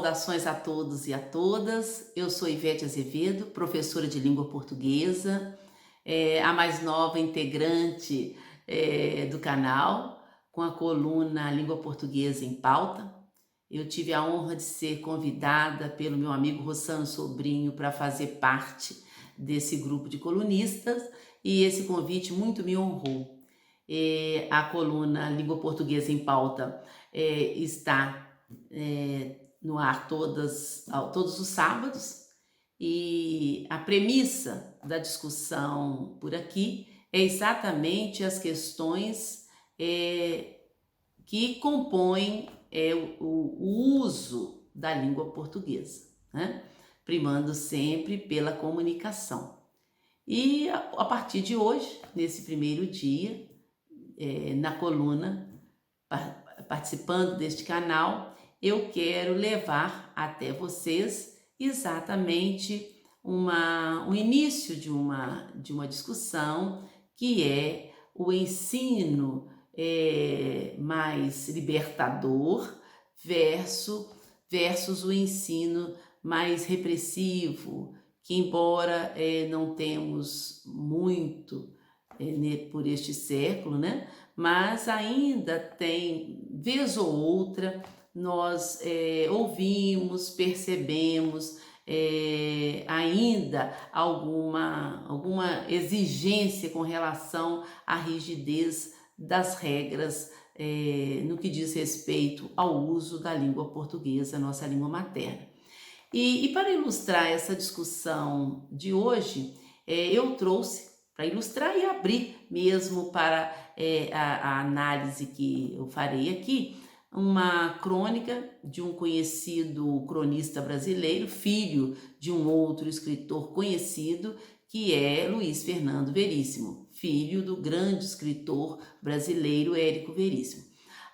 Saudações a todos e a todas. Eu sou Ivete Azevedo, professora de língua portuguesa, a mais nova integrante do canal, com a coluna Língua Portuguesa em Pauta. Eu tive a honra de ser convidada pelo meu amigo Rossano Sobrinho para fazer parte desse grupo de colunistas e esse convite muito me honrou. A coluna Língua Portuguesa em Pauta está no ar todos os sábados, e a premissa da discussão por aqui é exatamente as questões que compõem o uso da língua portuguesa, né? Primando sempre pela comunicação. E a partir de hoje, nesse primeiro dia, na coluna, participando deste canal, eu quero levar até vocês exatamente um início de uma discussão, que é o ensino mais libertador versus o ensino mais repressivo, que embora não temos muito por este século, né? Mas ainda tem, vez ou outra, nós ouvimos, percebemos ainda alguma exigência com relação à rigidez das regras no que diz respeito ao uso da língua portuguesa, nossa língua materna. E para ilustrar essa discussão de hoje, eu trouxe, para ilustrar e abrir mesmo para a análise que eu farei aqui, uma crônica de um conhecido cronista brasileiro, filho de um outro escritor conhecido, que é Luiz Fernando Veríssimo, filho do grande escritor brasileiro Érico Veríssimo.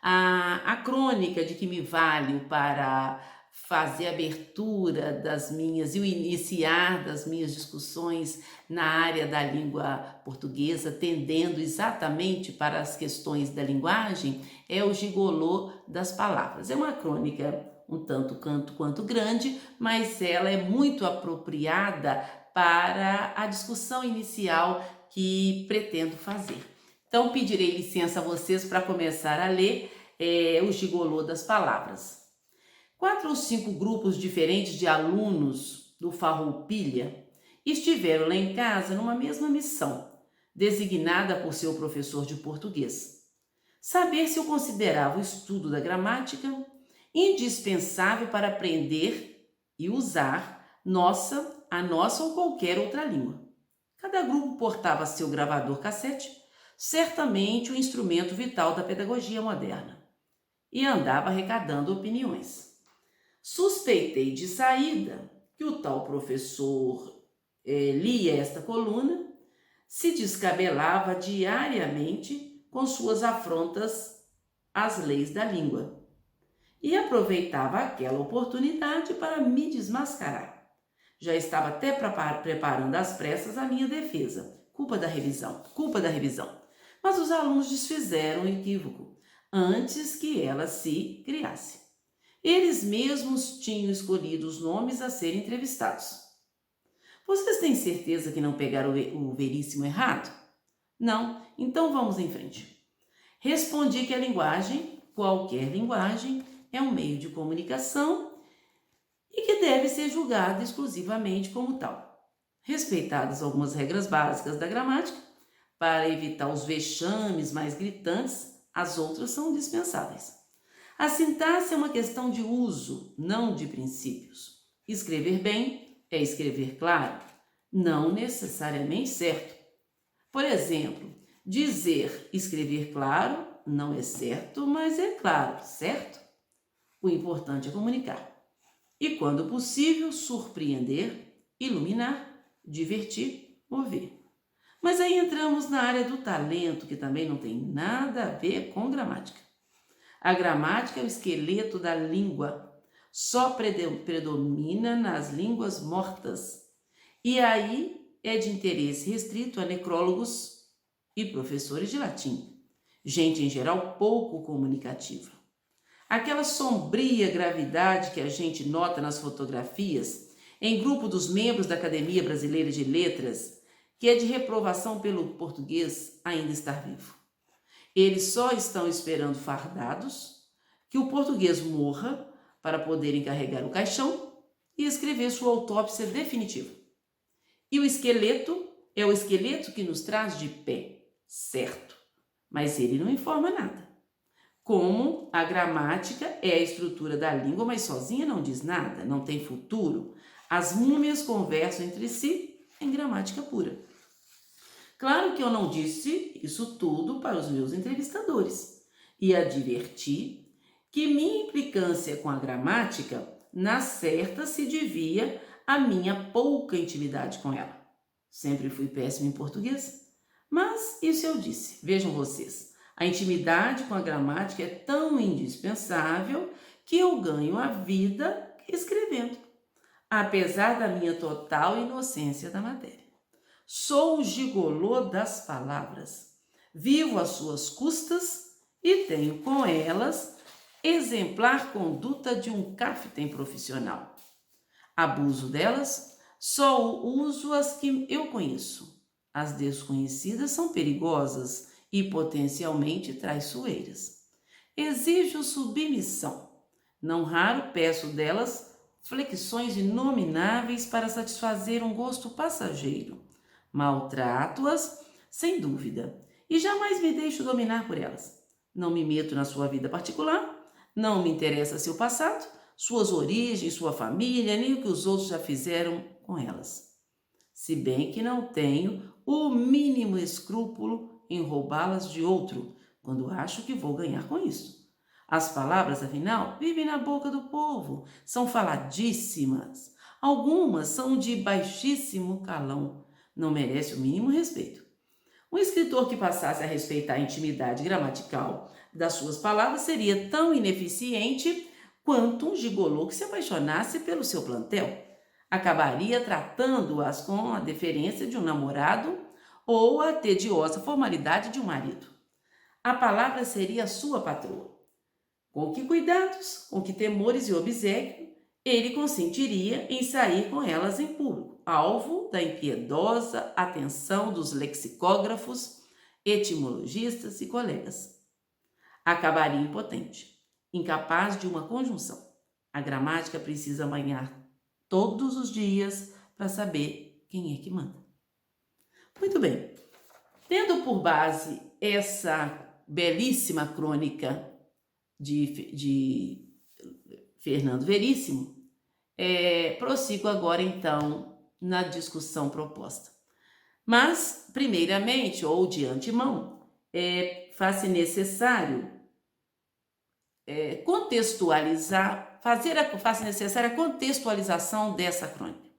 A crônica de que me valho para fazer a abertura das minhas e o iniciar das minhas discussões na área da língua portuguesa, tendendo exatamente para as questões da linguagem, é o Gigolô das Palavras. É uma crônica um tanto quanto grande, mas ela é muito apropriada para a discussão inicial que pretendo fazer. Então, pedirei licença a vocês para começar a ler o Gigolô das Palavras. 4 ou 5 grupos diferentes de alunos do Farroupilha estiveram lá em casa numa mesma missão, designada por seu professor de português. Saber se eu considerava o estudo da gramática indispensável para aprender e usar a nossa ou qualquer outra língua. Cada grupo portava seu gravador cassete, certamente o instrumento vital da pedagogia moderna, e andava arrecadando opiniões. Suspeitei de saída que o tal professor lia esta coluna, se descabelava diariamente com suas afrontas às leis da língua e aproveitava aquela oportunidade para me desmascarar. Já estava até preparando às pressas a minha defesa. Culpa da revisão. Mas os alunos desfizeram o equívoco antes que ela se criasse. Eles mesmos tinham escolhido os nomes a serem entrevistados. Vocês têm certeza que não pegaram o Veríssimo errado? Não? Então vamos em frente. Respondi que a linguagem, qualquer linguagem, é um meio de comunicação e que deve ser julgada exclusivamente como tal. Respeitadas algumas regras básicas da gramática, para evitar os vexames mais gritantes, as outras são dispensáveis. A sintaxe é uma questão de uso, não de princípios. Escrever bem é escrever claro, não necessariamente certo. Por exemplo, dizer escrever claro não é certo, mas é claro, certo? O importante é comunicar. E, quando possível, surpreender, iluminar, divertir, mover. Mas aí entramos na área do talento, que também não tem nada a ver com gramática. A gramática é o esqueleto da língua, só predomina nas línguas mortas. E aí é de interesse restrito a necrólogos e professores de latim, gente em geral pouco comunicativa. Aquela sombria gravidade que a gente nota nas fotografias em grupo dos membros da Academia Brasileira de Letras, que é de reprovação pelo português, ainda está vivo. Eles só estão esperando fardados que o português morra para poderem carregar o caixão e escrever sua autópsia definitiva. E o esqueleto é o esqueleto que nos traz de pé, certo, mas ele não informa nada. Como a gramática é a estrutura da língua, mas sozinha não diz nada, não tem futuro, as múmias conversam entre si em gramática pura. Claro que eu não disse isso tudo para os meus entrevistadores e adverti que minha implicância com a gramática, na certa, se devia à minha pouca intimidade com ela. Sempre fui péssima em português, mas isso eu disse. Vejam vocês, a intimidade com a gramática é tão indispensável que eu ganho a vida escrevendo, apesar da minha total inocência da matéria. Sou o gigolô das palavras, vivo às suas custas e tenho com elas exemplar conduta de um capitão profissional. Abuso delas, só uso as que eu conheço. As desconhecidas são perigosas e potencialmente traiçoeiras. Exijo submissão. Não raro peço delas flexões inomináveis para satisfazer um gosto passageiro. Maltrato-as, sem dúvida, e jamais me deixo dominar por elas. Não me meto na sua vida particular, não me interessa seu passado, suas origens, sua família, nem o que os outros já fizeram com elas. Se bem que não tenho o mínimo escrúpulo em roubá-las de outro, quando acho que vou ganhar com isso. As palavras, afinal, vivem na boca do povo, são faladíssimas. Algumas são de baixíssimo calão, não merece o mínimo respeito. Um escritor que passasse a respeitar a intimidade gramatical das suas palavras seria tão ineficiente quanto um gigolô que se apaixonasse pelo seu plantel. Acabaria tratando-as com a deferência de um namorado ou a tediosa formalidade de um marido. A palavra seria a sua patroa. Com que cuidados, com que temores e obséquio, ele consentiria em sair com elas em público, alvo da impiedosa atenção dos lexicógrafos, etimologistas e colegas. Acabaria impotente, incapaz de uma conjunção. A gramática precisa manhar todos os dias para saber quem é que manda. Muito bem, tendo por base essa belíssima crônica de Fernando Veríssimo, prossigo agora então na discussão proposta. Mas, primeiramente, ou de antemão, faz-se necessário faz-se necessária a contextualização dessa crônica.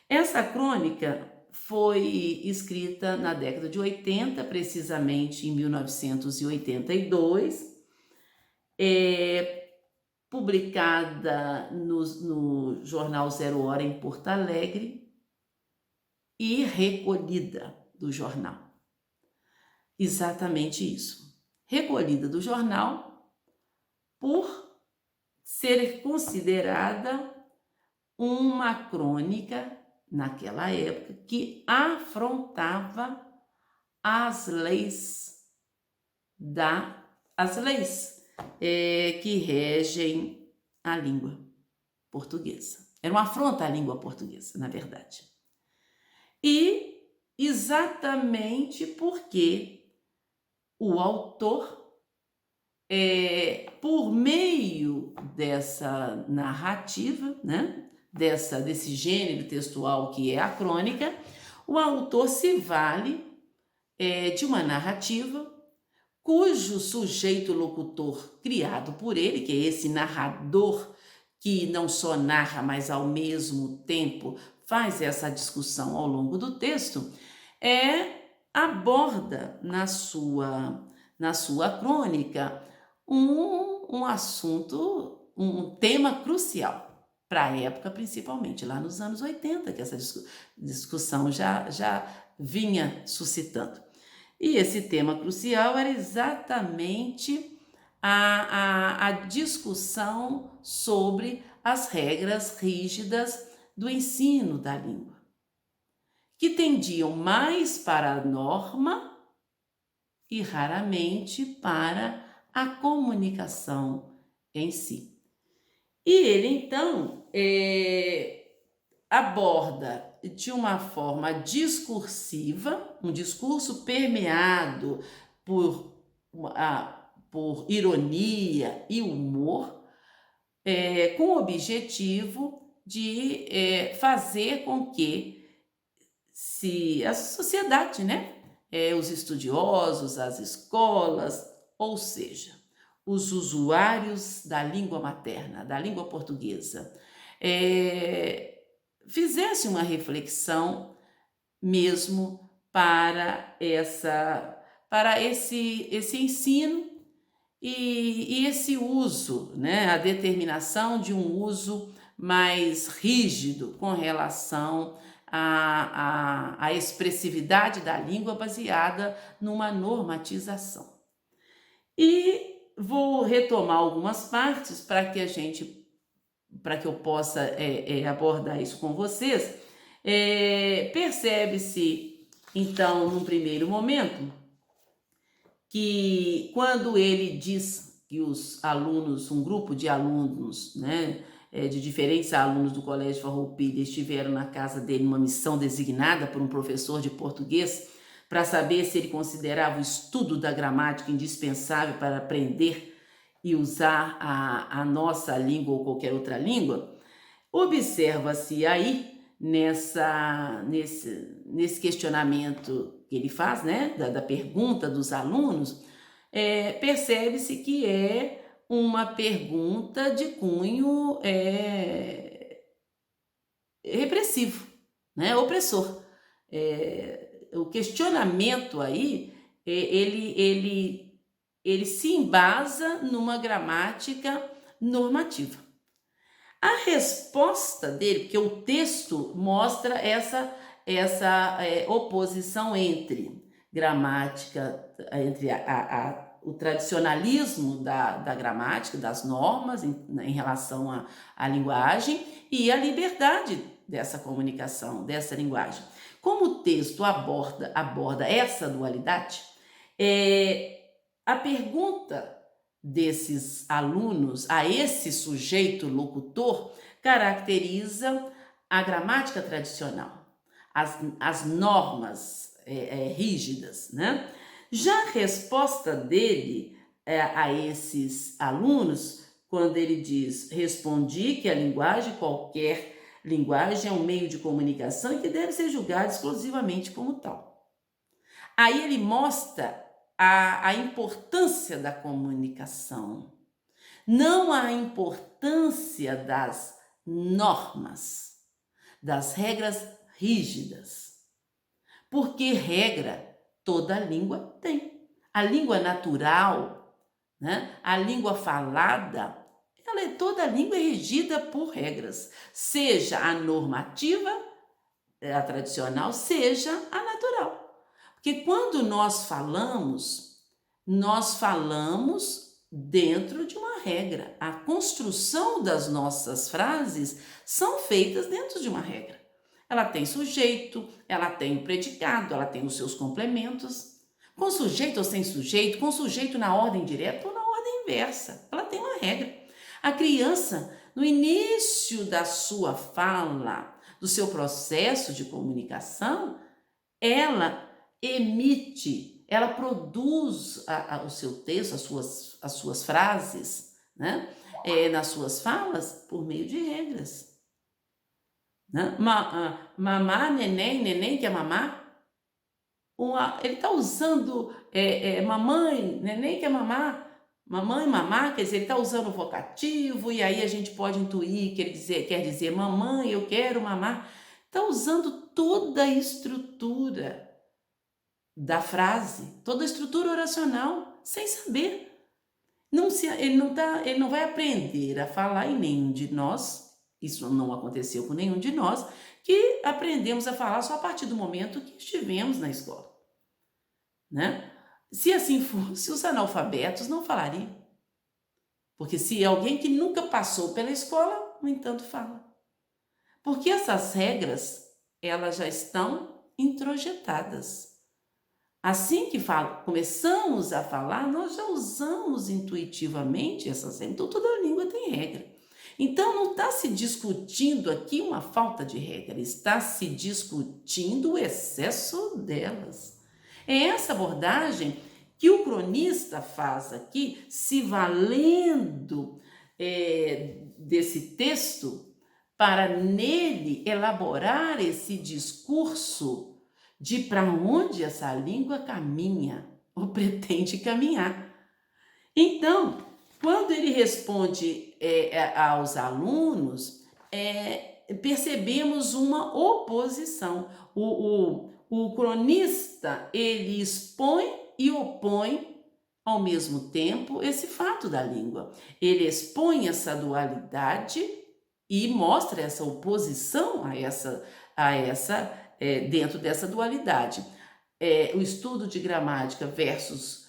Essa crônica foi escrita na década de 80, precisamente em 1982, publicada no jornal Zero Hora em Porto Alegre e recolhida do jornal. Exatamente isso. Recolhida do jornal por ser considerada uma crônica, naquela época, que afrontava as leis que regem a língua portuguesa. Era uma afronta à língua portuguesa, na verdade. E exatamente porque o autor, por meio dessa narrativa, né, desse gênero textual que é a crônica, o autor se vale de uma narrativa cujo sujeito locutor criado por ele, que é esse narrador que não só narra, mas ao mesmo tempo faz essa discussão ao longo do texto, aborda na sua crônica um assunto, um tema crucial para a época, principalmente lá nos anos 80, que essa discussão já vinha suscitando. E esse tema crucial era exatamente a discussão sobre as regras rígidas do ensino da língua, que tendiam mais para a norma e raramente para a comunicação em si. E ele, então, aborda de uma forma discursiva, um discurso permeado por ironia e humor, com o objetivo de fazer com que a sociedade, né, os estudiosos, as escolas, ou seja, os usuários da língua materna, da língua portuguesa, fizesse uma reflexão mesmo para esse ensino e esse uso, né, a determinação de um uso mais rígido com relação à expressividade da língua baseada numa normatização. E vou retomar algumas partes para que eu possa abordar isso com vocês. Percebe-se, então, num primeiro momento, que quando ele diz que os alunos, um grupo de alunos, né, de diferentes alunos do Colégio Farroupilha estiveram na casa dele numa missão designada por um professor de português para saber se ele considerava o estudo da gramática indispensável para aprender e usar a nossa língua ou qualquer outra língua, observa-se aí nesse questionamento que ele faz, né, da pergunta dos alunos, percebe-se que é uma pergunta de cunho repressivo, né, opressor. O questionamento aí, ele se embasa numa gramática normativa. A resposta dele, porque o texto mostra essa oposição entre gramática, entre o tradicionalismo da gramática, das normas em relação à linguagem e a liberdade dessa comunicação, dessa linguagem. Como o texto aborda essa dualidade, a pergunta desses alunos a esse sujeito locutor caracteriza a gramática tradicional, as normas rígidas, né? Já a resposta dele a esses alunos, quando ele diz: respondi que a linguagem, qualquer linguagem, é um meio de comunicação e que deve ser julgado exclusivamente como tal. Aí ele mostra a importância da comunicação, não a importância das normas, das regras rígidas, porque regra toda língua tem. A língua natural, né? A língua falada, toda língua é regida por regras, seja a normativa, a tradicional, seja a natural. Porque quando nós falamos dentro de uma regra. A construção das nossas frases são feitas dentro de uma regra. Ela tem sujeito, ela tem o predicado, ela tem os seus complementos. Com sujeito ou sem sujeito, com sujeito na ordem direta ou na ordem inversa. Ela tem uma regra. A criança, no início da sua fala, do seu processo de comunicação, ela emite, ela produz o seu texto, as suas frases, né? Nas suas falas, por meio de regras. Né? Mamar, neném quer mamar. Ele está usando mamãe, neném quer mamar. Mamãe, mamar, quer dizer, ele está usando o vocativo, e aí a gente pode intuir que ele quer dizer mamãe, eu quero mamar. Está usando toda a estrutura da frase, toda a estrutura oracional, sem saber. Ele não vai aprender a falar em nenhum de nós, isso não aconteceu com nenhum de nós, que aprendemos a falar só a partir do momento que estivemos na escola. Né? Se assim fosse, os analfabetos não falariam. Porque se alguém que nunca passou pela escola, no entanto, fala. Porque essas regras, elas já estão introjetadas. Assim que começamos a falar, nós já usamos intuitivamente essas regras. Então, toda língua tem regra. Então, não está se discutindo aqui uma falta de regra, está se discutindo o excesso delas. É essa abordagem que o cronista faz aqui, se valendo desse texto, para nele elaborar esse discurso de para onde essa língua caminha ou pretende caminhar. Então, quando ele responde aos alunos, percebemos uma oposição. O cronista, ele expõe e opõe ao mesmo tempo esse fato da língua. Ele expõe essa dualidade e mostra essa oposição dentro dessa dualidade. O estudo de gramática versus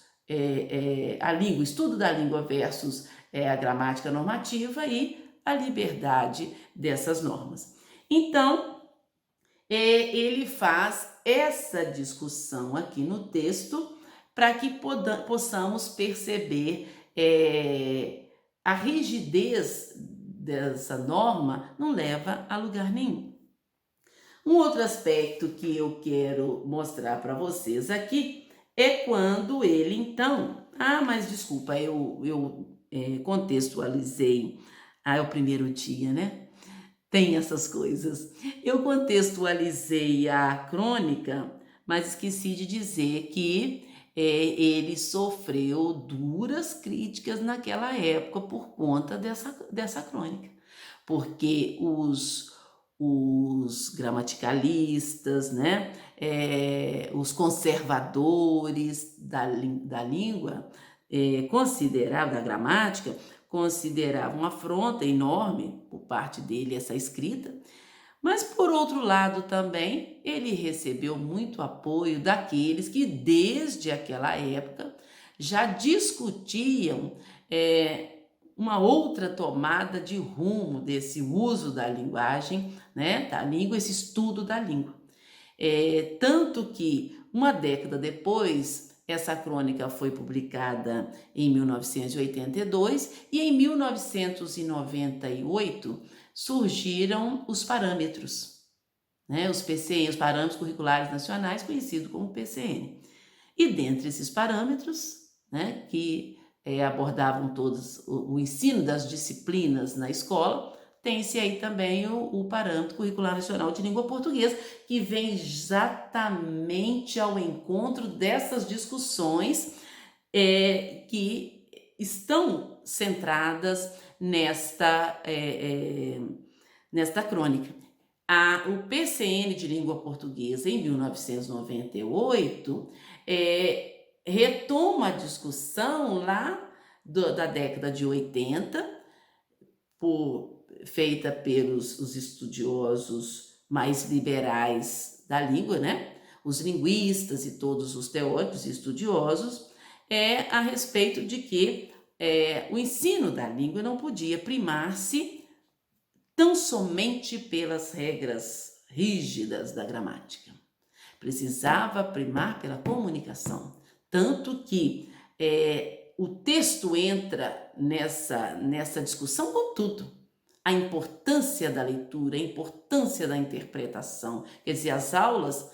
a língua, o estudo da língua versus a gramática normativa e a liberdade dessas normas. Então, ele faz essa discussão aqui no texto para que possamos perceber a rigidez dessa norma não leva a lugar nenhum. Um outro aspecto que eu quero mostrar para vocês aqui é quando ele, então... mas desculpa, eu contextualizei... é o primeiro dia, né? Tem essas coisas. Eu contextualizei a crônica, mas esqueci de dizer que ele sofreu duras críticas naquela época por conta dessa crônica. Porque os gramaticalistas, né, os conservadores da língua, da gramática, consideravam uma afronta enorme por parte dele essa escrita, mas por outro lado também ele recebeu muito apoio daqueles que desde aquela época já discutiam uma outra tomada de rumo desse uso da linguagem, né, da língua, esse estudo da língua. Tanto que uma década depois, essa crônica foi publicada em 1982 e em 1998 surgiram os parâmetros, né, os PCN, os Parâmetros Curriculares Nacionais, conhecido como PCN. E dentre esses parâmetros, né, que abordavam todos o ensino das disciplinas na escola, tem-se aí também o Parâmetro Curricular Nacional de Língua Portuguesa, que vem exatamente ao encontro dessas discussões que estão centradas nesta crônica. O PCN de Língua Portuguesa, em 1998, retoma a discussão lá da década de 80, feita pelos os estudiosos mais liberais da língua, né? Os linguistas e todos os teóricos e estudiosos, a respeito de que o ensino da língua não podia primar-se tão somente pelas regras rígidas da gramática. Precisava primar pela comunicação. Tanto que o texto entra nessa discussão com tudo. A importância da leitura, a importância da interpretação. Quer dizer, as aulas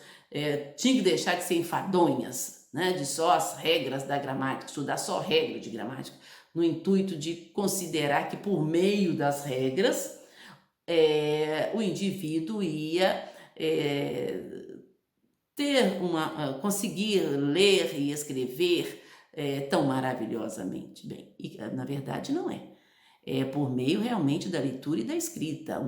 tinham que deixar de ser enfadonhas, né, de só as regras da gramática, estudar só regra de gramática, no intuito de considerar que por meio das regras o indivíduo ia conseguir ler e escrever tão maravilhosamente bem. E, na verdade, não é. É por meio realmente da leitura e da escrita,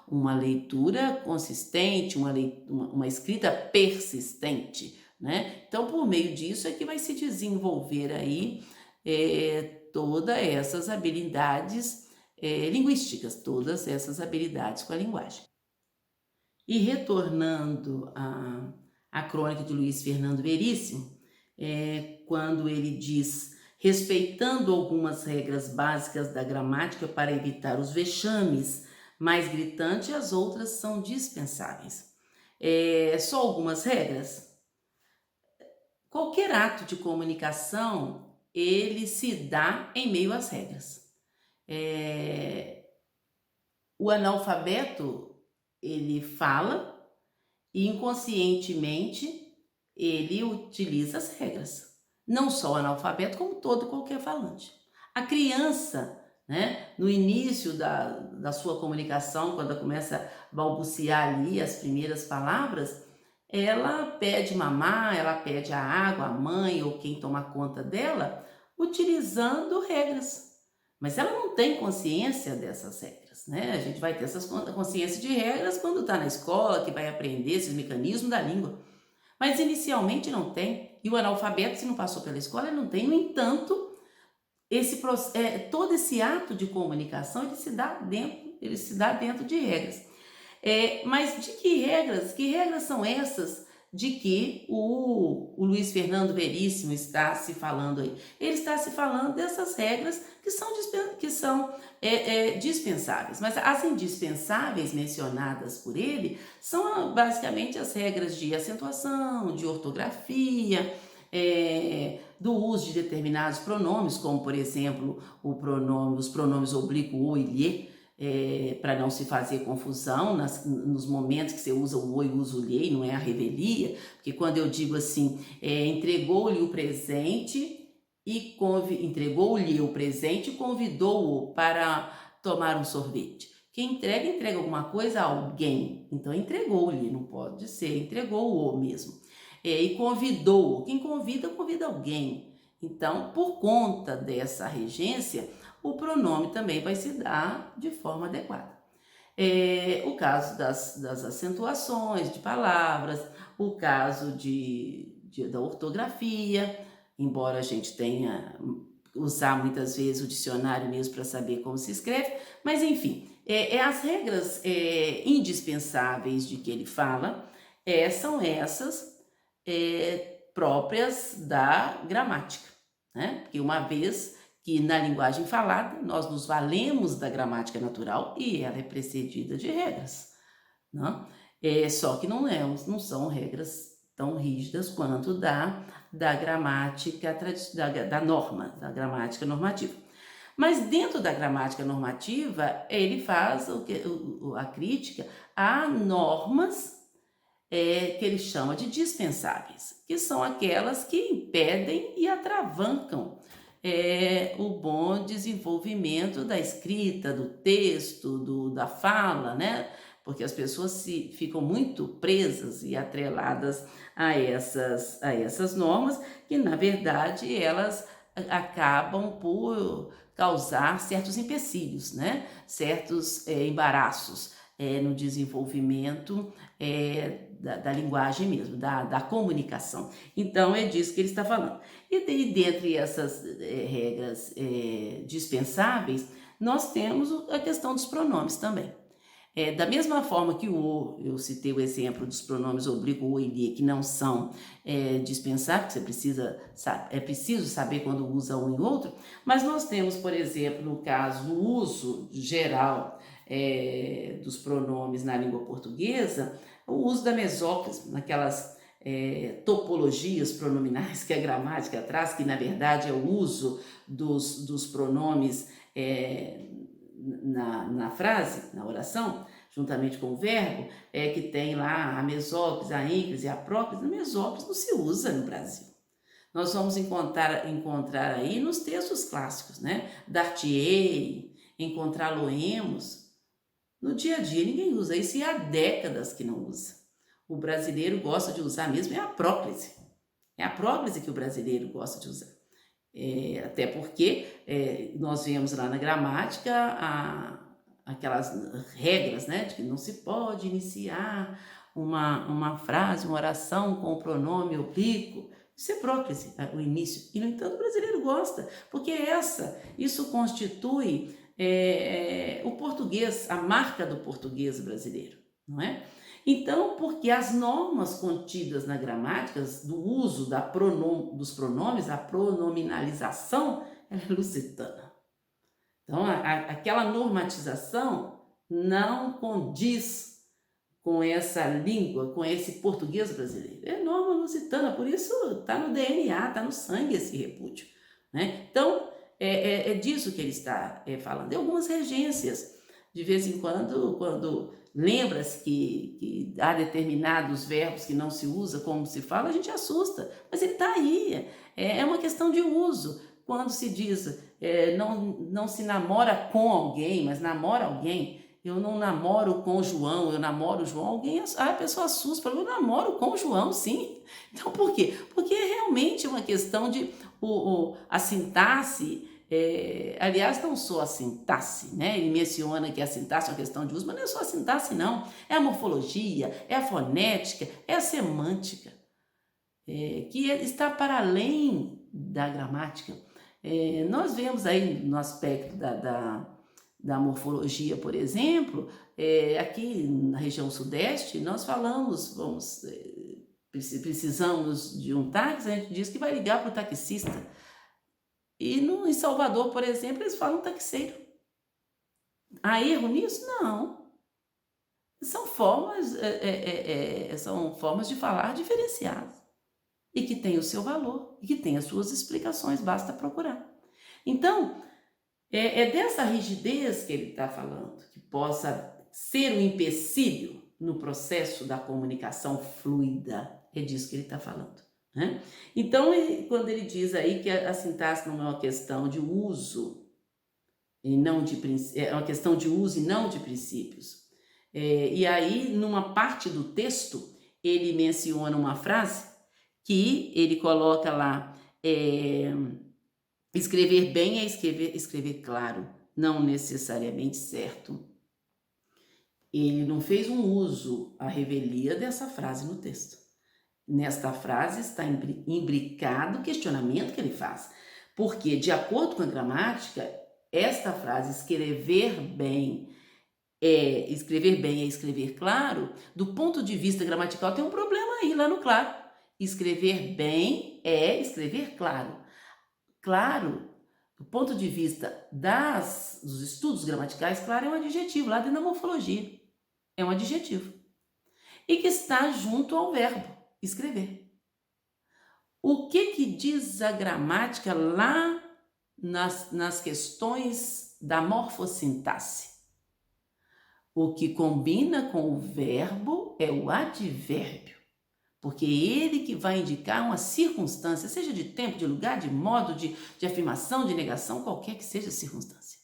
uma leitura consistente, uma escrita persistente, né? Então, por meio disso é que vai se desenvolver aí todas essas habilidades linguísticas, todas essas habilidades com a linguagem. E retornando à crônica de Luiz Fernando Veríssimo, quando ele diz respeitando algumas regras básicas da gramática para evitar os vexames mais gritantes, as outras são dispensáveis. Só algumas regras. Qualquer ato de comunicação, ele se dá em meio às regras. O analfabeto, ele fala e inconscientemente ele utiliza as regras. Não só o analfabeto, como todo e qualquer falante. A criança, né, no início da sua comunicação, quando ela começa a balbuciar ali as primeiras palavras, ela pede mamar, ela pede a água, a mãe ou quem toma conta dela, utilizando regras. Mas ela não tem consciência dessas regras, né? A gente vai ter essa consciência de regras quando está na escola, que vai aprender esses mecanismos da língua. Mas inicialmente não tem. E o analfabeto, se não passou pela escola, ele não tem. No entanto, todo esse ato de comunicação, ele se dá dentro de regras. Mas de que regras? Que regras são essas de que o Luiz Fernando Veríssimo está se falando aí? Ele está se falando dessas regras que são dispensáveis. Mas as indispensáveis mencionadas por ele são basicamente as regras de acentuação, de ortografia, do uso de determinados pronomes, como por exemplo os pronomes oblíquo, o e lhe, para não se fazer confusão nos momentos que você usa o o e usa o lhe, não é a revelia, porque quando eu digo assim, entregou-lhe o presente e entregou-lhe o presente e convidou-o para tomar um sorvete. Quem entrega alguma coisa a alguém, então entregou-lhe, não pode ser, entregou-o mesmo. E convidou-o, quem convida alguém. Então, por conta dessa regência, o pronome também vai se dar de forma adequada. O caso das acentuações de palavras, o caso da ortografia, embora a gente tenha usar muitas vezes o dicionário mesmo para saber como se escreve, mas enfim, as regras indispensáveis de que ele fala são essas próprias da gramática, né? Porque uma vez que na linguagem falada nós nos valemos da gramática natural e ela é precedida de regras, né? Só que não são regras tão rígidas quanto da gramática, da norma, da gramática normativa. Mas dentro da gramática normativa, ele faz a crítica a normas que ele chama de dispensáveis, que são aquelas que impedem e atravancam o bom desenvolvimento da escrita, do texto, da fala, né? Porque as pessoas ficam muito presas e atreladas a essas normas, que na verdade elas acabam por causar certos empecilhos, né? Certos embaraços no desenvolvimento da linguagem mesmo, da comunicação. Então é disso que ele está falando. E dentre essas regras dispensáveis, nós temos a questão dos pronomes também. Da mesma forma que eu citei o exemplo dos pronomes oblíquo, o e lhe, que não são dispensáveis, é preciso saber quando usa um e outro, mas nós temos, por exemplo, no caso, o uso geral dos pronomes na língua portuguesa, o uso da mesóclise, naquelas topologias pronominais que a gramática traz, que na verdade é o uso dos pronomes na frase, na oração, juntamente com o verbo, que tem lá a mesóclise, a ínclise, a próclise. A mesóclise não se usa no Brasil. Nós vamos encontrar aí nos textos clássicos, né? Dar-te-ei, encontrá-lo-emos. No dia a dia ninguém usa isso e há décadas que não usa. O brasileiro gosta de usar mesmo é a próclise. É a próclise que o brasileiro gosta de usar. Até porque nós vemos lá na gramática aquelas regras, né, de que não se pode iniciar uma frase, uma oração com o pronome oblíquo. Isso é próclise, o início. E, no entanto, o brasileiro gosta, porque isso constitui o português, a marca do português brasileiro, não é? Então, porque as normas contidas na gramática do uso dos pronomes, a pronominalização, ela é lusitana. Então, aquela normatização não condiz com essa língua, com esse português brasileiro. É norma lusitana, por isso está no DNA, está no sangue esse repúdio, né? Então, é disso que ele está falando. E algumas regências, de vez em quando lembra-se que há determinados verbos que não se usa como se fala, a gente assusta, mas ele está aí, é uma questão de uso. Quando se diz, não se namora com alguém, mas namora alguém, eu não namoro com o João, eu namoro o João, a pessoa assusta, fala, eu namoro com o João, sim. Então, por quê? Porque é realmente uma questão de a sintaxe, aliás, não só a sintaxe, né? Ele menciona que a sintaxe é uma questão de uso, mas não é só a sintaxe, não. É a morfologia, é a fonética, é a semântica, que está para além da gramática. Nós vemos aí no aspecto da morfologia, por exemplo, aqui na região sudeste, nós falamos, precisamos de um táxi, a gente diz que vai ligar para o taxista. E em Salvador, por exemplo, eles falam taxeiro. Há erro nisso? Não. São formas de falar diferenciadas e que têm o seu valor e que têm as suas explicações, basta procurar. Então, é dessa rigidez que ele está falando, que possa ser um empecilho no processo da comunicação fluida. É disso que ele está falando, né? Então, quando ele diz aí que a sintaxe não é uma questão de uso, é uma questão de uso e não de princípios. E aí, numa parte do texto, ele menciona uma frase que ele coloca lá, escrever bem é escrever claro, não necessariamente certo. Ele não fez um uso à revelia dessa frase no texto. Nesta frase está imbricado o questionamento que ele faz. Porque, de acordo com a gramática, esta frase, escrever bem é escrever claro, do ponto de vista gramatical tem um problema aí, lá no claro. Escrever bem é escrever claro. Claro, do ponto de vista dos estudos gramaticais, claro é um adjetivo, lá dentro da morfologia. É um adjetivo. E que está junto ao verbo, escrever. O que diz a gramática lá nas questões da morfossintaxe? O que combina com o verbo é o advérbio, porque é ele que vai indicar uma circunstância, seja de tempo, de lugar, de modo, de afirmação, de negação, qualquer que seja a circunstância.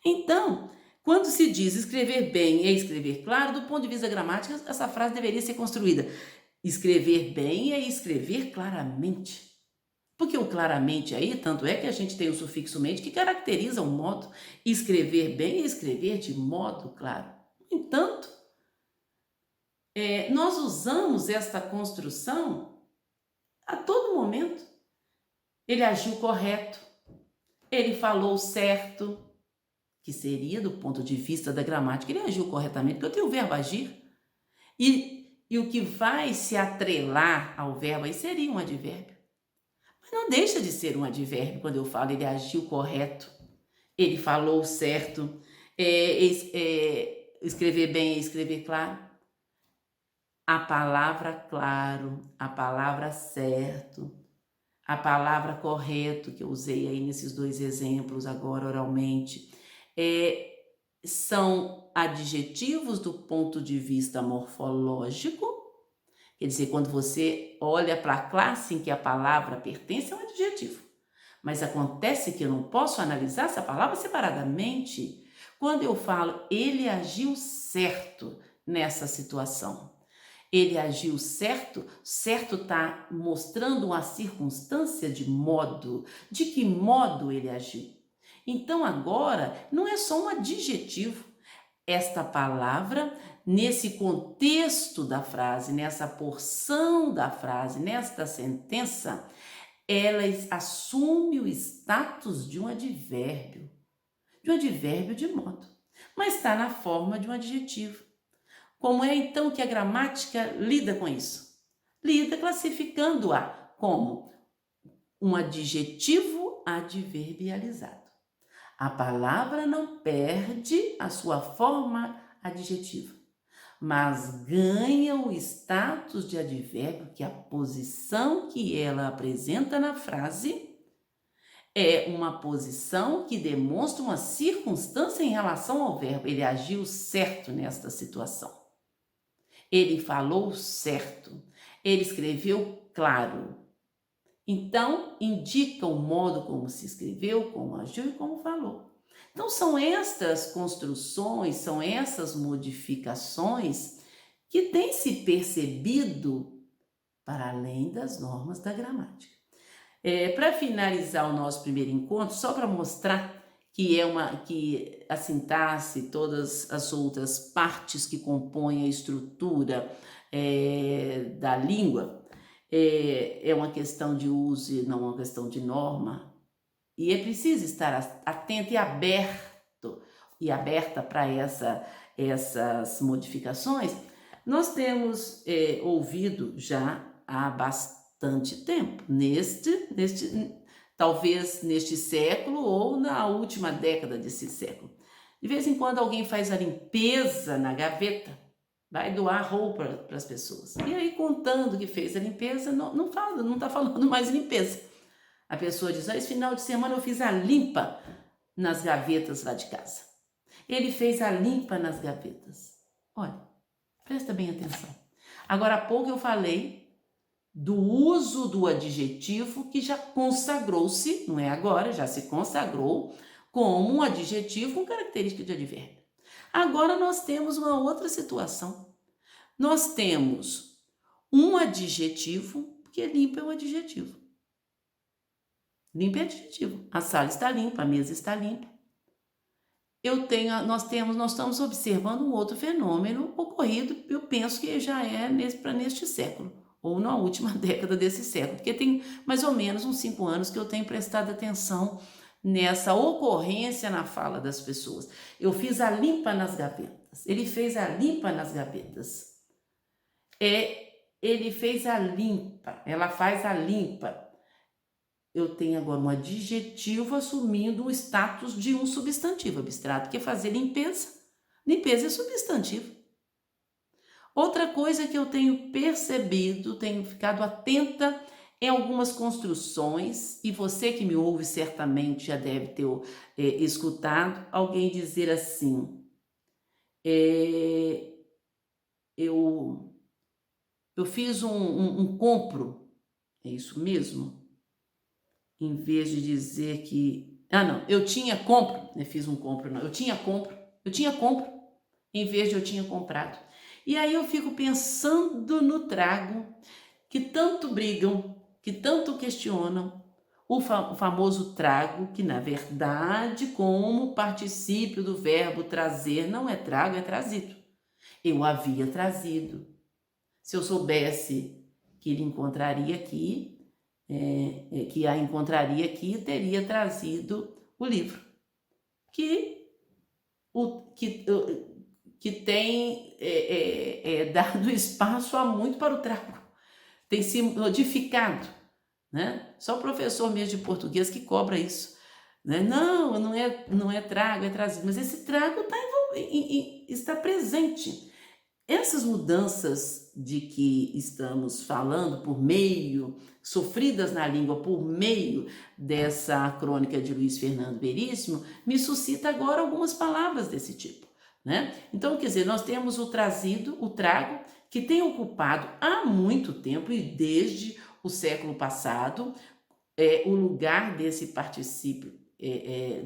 Então, quando se diz escrever bem é escrever claro, do ponto de vista gramático, essa frase deveria ser construída. Escrever bem é escrever claramente. Porque o claramente aí, tanto é que a gente tem o sufixo mente que caracteriza o modo. Escrever bem é escrever de modo claro. No entanto, nós usamos esta construção a todo momento. Ele agiu correto, ele falou certo, que seria do ponto de vista da gramática, ele agiu corretamente, porque eu tenho o verbo agir. E o que vai se atrelar ao verbo aí seria um advérbio. Mas não deixa de ser um advérbio quando eu falo ele agiu correto, ele falou certo, escrever bem é escrever claro. A palavra claro, a palavra certo, a palavra correto, que eu usei aí nesses dois exemplos agora oralmente, são adjetivos do ponto de vista morfológico. Quer dizer, quando você olha para a classe em que a palavra pertence, é um adjetivo. Mas acontece que eu não posso analisar essa palavra separadamente. Quando eu falo, ele agiu certo nessa situação. Ele agiu certo, certo está mostrando uma circunstância de modo. De que modo ele agiu? Então agora, não é só um adjetivo. Esta palavra, nesse contexto da frase, nessa porção da frase, nesta sentença, ela assume o status de um advérbio de modo, mas está na forma de um adjetivo. Como é então que a gramática lida com isso? Lida classificando-a como um adjetivo adverbializado. A palavra não perde a sua forma adjetiva, mas ganha o status de advérbio, que a posição que ela apresenta na frase é uma posição que demonstra uma circunstância em relação ao verbo. Ele agiu certo nesta situação. Ele falou certo. Ele escreveu claro. Então, indica o modo como se escreveu, como agiu e como falou. Então, são estas construções, são essas modificações que têm se percebido para além das normas da gramática. Para finalizar o nosso primeiro encontro, só para mostrar que a sintaxe, todas as outras partes que compõem a estrutura da língua, é uma questão de uso e não uma questão de norma. E é preciso estar atento e aberta para essas modificações. Nós temos ouvido já há bastante tempo, talvez neste século ou na última década desse século. De vez em quando alguém faz a limpeza na gaveta, vai doar roupa para as pessoas. E aí, contando que fez a limpeza, não está falando mais limpeza. A pessoa diz, esse final de semana eu fiz a limpa nas gavetas lá de casa. Ele fez a limpa nas gavetas. Olha, presta bem atenção. Agora há pouco eu falei do uso do adjetivo que já consagrou-se, não é agora, já se consagrou como um adjetivo com característica de advérbio. Agora nós temos uma outra situação. Nós temos um adjetivo, porque limpa é um adjetivo. Limpa é adjetivo. A sala está limpa, a mesa está limpa. Nós estamos observando um outro fenômeno ocorrido, eu penso que já é neste século, ou na última década desse século, porque tem mais ou menos uns 5 anos que eu tenho prestado atenção nessa ocorrência na fala das pessoas. Eu fiz a limpa nas gavetas. Ele fez a limpa nas gavetas. Ele fez a limpa. Ela faz a limpa. Eu tenho agora um adjetivo assumindo o status de um substantivo abstrato, que é fazer limpeza. Limpeza é substantivo. Outra coisa que eu tenho percebido, tenho ficado atenta em algumas construções, e você que me ouve certamente já deve ter escutado alguém dizer assim, eu fiz um compro, é isso mesmo? Em vez de dizer que, eu tinha compro, não fiz um compro não, eu tinha compro, em vez de eu tinha comprado. E aí eu fico pensando no trago, que tanto brigam, que tanto questionam, o famoso trago, que na verdade, como particípio do verbo trazer, não é trago, é trazido. Eu havia trazido. Se eu soubesse que ele encontraria aqui, que a encontraria aqui, teria trazido o livro, que tem dado espaço há muito para o trago, tem se modificado, né? Só o professor mesmo de português que cobra isso, né? Não é trago, é trazido, mas esse trago está presente. Essas mudanças de que estamos falando sofridas na língua por meio dessa crônica de Luiz Fernando Veríssimo, me suscita agora algumas palavras desse tipo, né? Então, quer dizer, nós temos o trazido, o trago, que tem ocupado há muito tempo e desde o século passado o lugar desse particípio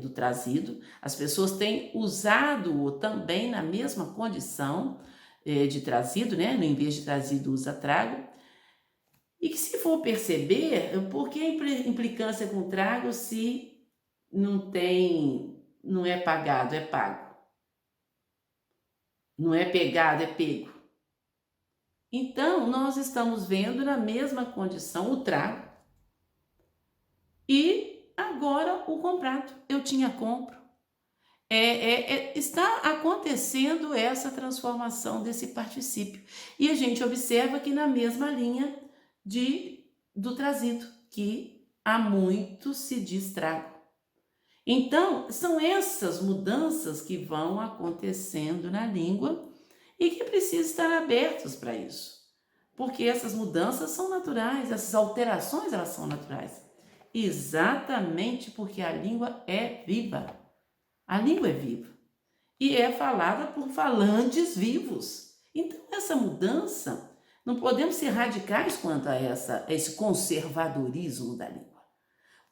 do trazido. As pessoas têm usado-o também na mesma condição de trazido, né? Em vez de trazido, usa trago. E que, se for perceber, por que implicância com trago se não é pagado, é pago? Não é pegado, é pego. Então, nós estamos vendo na mesma condição o trago e agora o comprado. Eu tinha compro. está acontecendo essa transformação desse particípio. E a gente observa que na mesma linha do trazido, que há muito se diz trago. Então, são essas mudanças que vão acontecendo na língua e que precisam estar abertos para isso. Porque essas mudanças são naturais, essas alterações elas são naturais. Exatamente porque a língua é viva. A língua é viva e é falada por falantes vivos. Então, essa mudança, não podemos ser radicais quanto a esse conservadorismo da língua,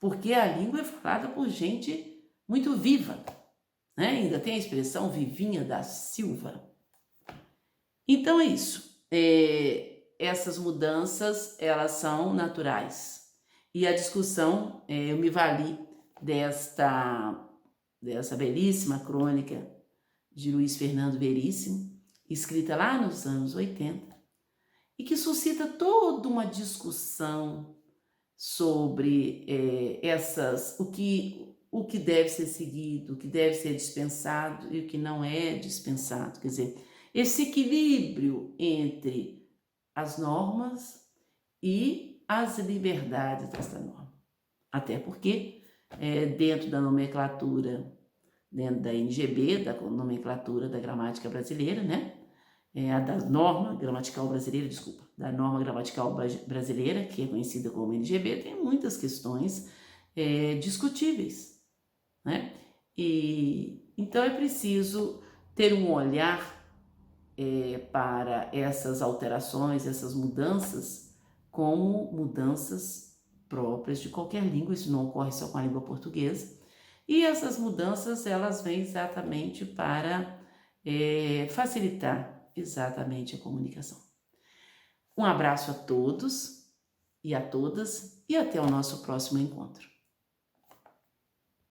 porque a língua é falada por gente muito viva, né? Ainda tem a expressão Vivinha da Silva. Então é isso. Essas mudanças, elas são naturais. E a discussão, eu me vali dessa belíssima crônica de Luiz Fernando Veríssimo, escrita lá nos anos 80, e que suscita toda uma discussão sobre o que deve ser seguido, o que deve ser dispensado e o que não é dispensado. Quer dizer, esse equilíbrio entre as normas e as liberdades dessa norma. Até porque, dentro da nomenclatura, dentro da NGB, da nomenclatura da gramática brasileira, né? Da norma gramatical brasileira, da norma gramatical brasileira, que é conhecida como NGB, tem muitas questões discutíveis, né? E então é preciso ter um olhar para essas alterações, essas mudanças, como mudanças próprias de qualquer língua. Isso não ocorre só com a língua portuguesa. E essas mudanças, elas vêm exatamente para facilitar exatamente a comunicação. Um abraço a todos e a todas e até o nosso próximo encontro.